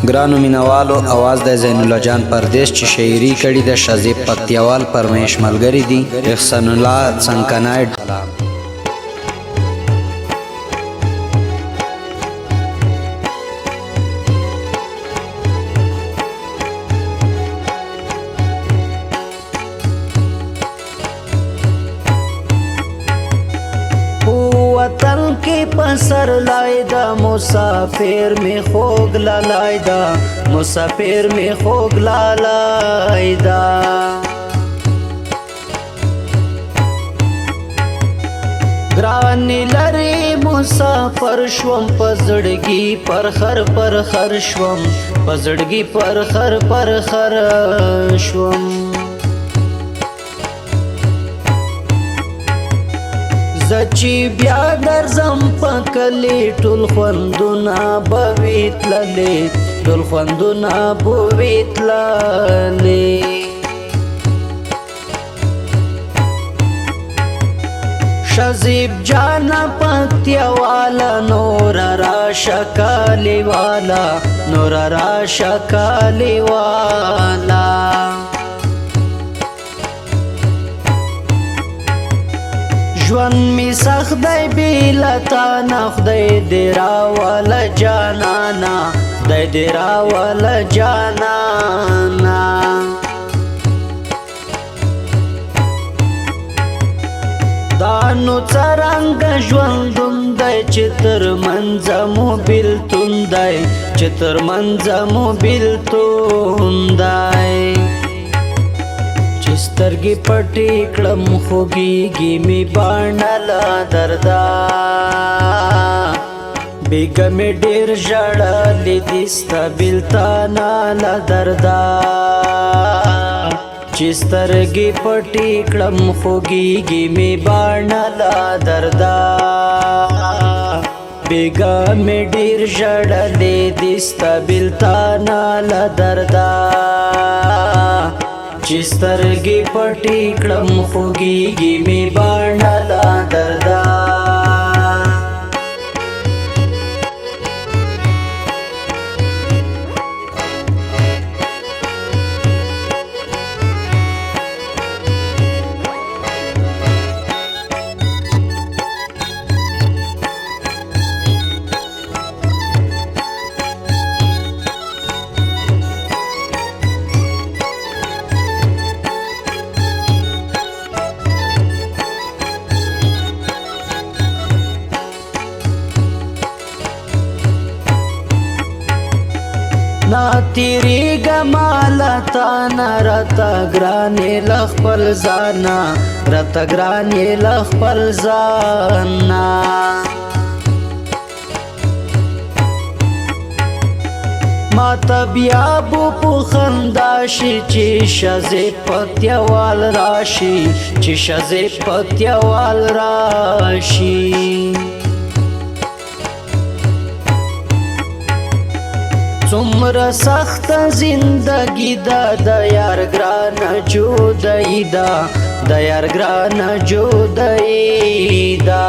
ګرانو مینوالو، اواز د زین الله جان پردیس چې شاعري کړې د شذیب پکتیاوال پرمیش ملګری دي احسان الله څنګکنای. وطن کې پسر لای دا مسافر می خوګ لای دا مسافر می خوګ لای دا ګرانی لری مسافر شوم پزړګي پر خر شوم پزړګي پر خر شوم زچی بیا درځم پکلی ټول خوندونه بویتللې ټول خوندونه بویتللې شذیب جان پکتیاوالا نور را شکالی والا نور را شکالی والا ژوند می سخت دی بیلتا نه خدای دې راوله جانانا خدای دې راوله جانانا دا نو څرنګه ژوندون دی چې تر منځه مو بیلتون دی چې تر منځه مو بیلتون دی سترګې پټې کړم خوږېږي مې باڼه له درده بیګه مې ډېر ژړلې دي ستا بېلتانه له درده چې سترګې پټې کړم خوږېږي مې باڼه له درده بیګه مې ډېر ژړلې دي ستا بېلتانه له درده چې سترګې پټې کړم خوږېږي مې باڼه له درده نا تیریږه ماله تانه راته ګرانې له خپل ځانه راته ګرانې له خپل ځانه ماته بیا بو په خندا شي چې شذیب پکتیاوال راشي چې شذیب پکتیاوال راشي څومره سخته زندګي ده د یار ګرانه جدایي ده د یار ګرانه جدایي ده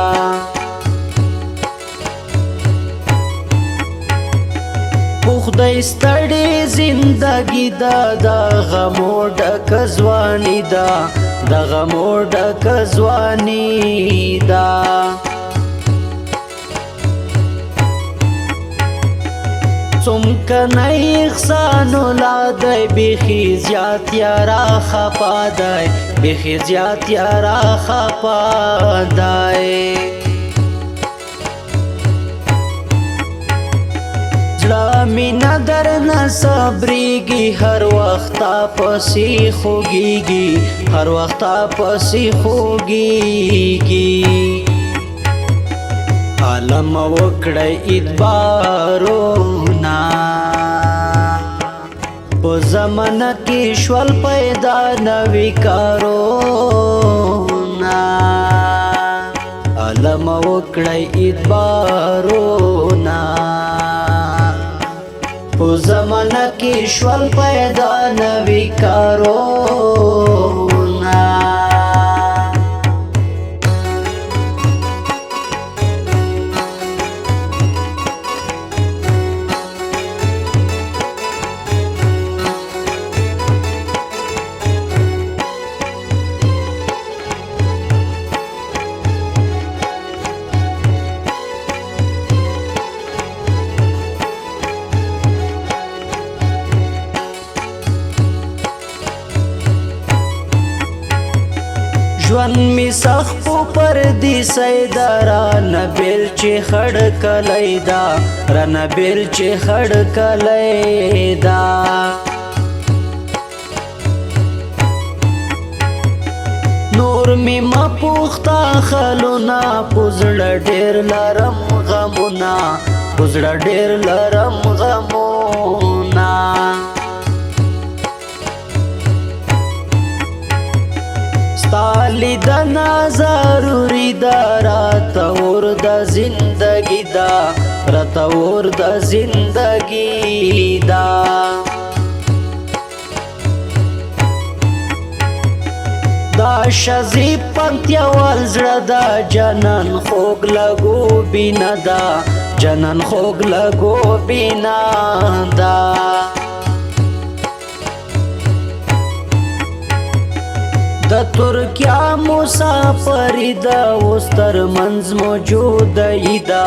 په خدای ستړې زندګي ده د غمو ډکه ځواني ده د غمو ډکه ځواني ده څومکنی احسان الله دی بیخي زیات یارا خفا دی بیخي زیات یارا خفا دی زړه مینه درنه صبرېږي هر وخته پسې خوږېږي هر وخته پسې خوږېږي عالم وکړی ادبارونه په زمانه کې شول پیدا نوي کارونه عالم وکړی ادبارونه په زمانه کې شول پیدا نوي کارونه ژوند می سخ په پردیسی دا رانه بیل چې خړ کلی دا رانه بیل چې خړ کلی دا نور می ما پوختا خلونا پزړه ډېر لرم غمونا پزړه ډېر لرم غمونا ستالی دنا ضروری دا راته اور د زندگی دا راته اور د زندگی دا دا شزی پنتیوال زړه دا جنان خوږ لګو بینا دا جنان خوږ لګو بینا دا د ترکیا مسافری دا اوس تر منځ موجودی دا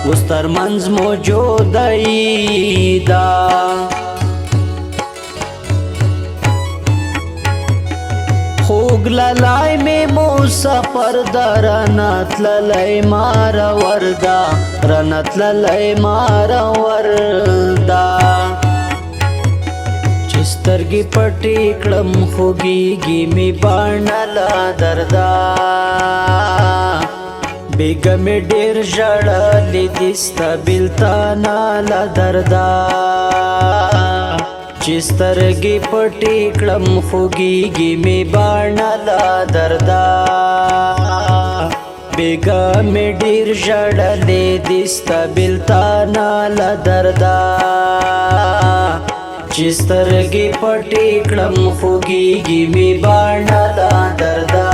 اوس تر منځ موجودی دا خوږ للای می مسافر دا رانت للای مار وردا رانت للای مار وردا سترګې پټې کړم خوږیږي می باڼه لا دردا بیګه مې ډېر ژړلې دي ستا بېلتانه لا دردا چې سترګې پټې کړم خوږیږي می باڼه لا دردا بیګه مې ډېر ژړلې دي ستا بېلتانه لا دردا چې سترګې پټې کړم خوږیږي می باڼه لا دردا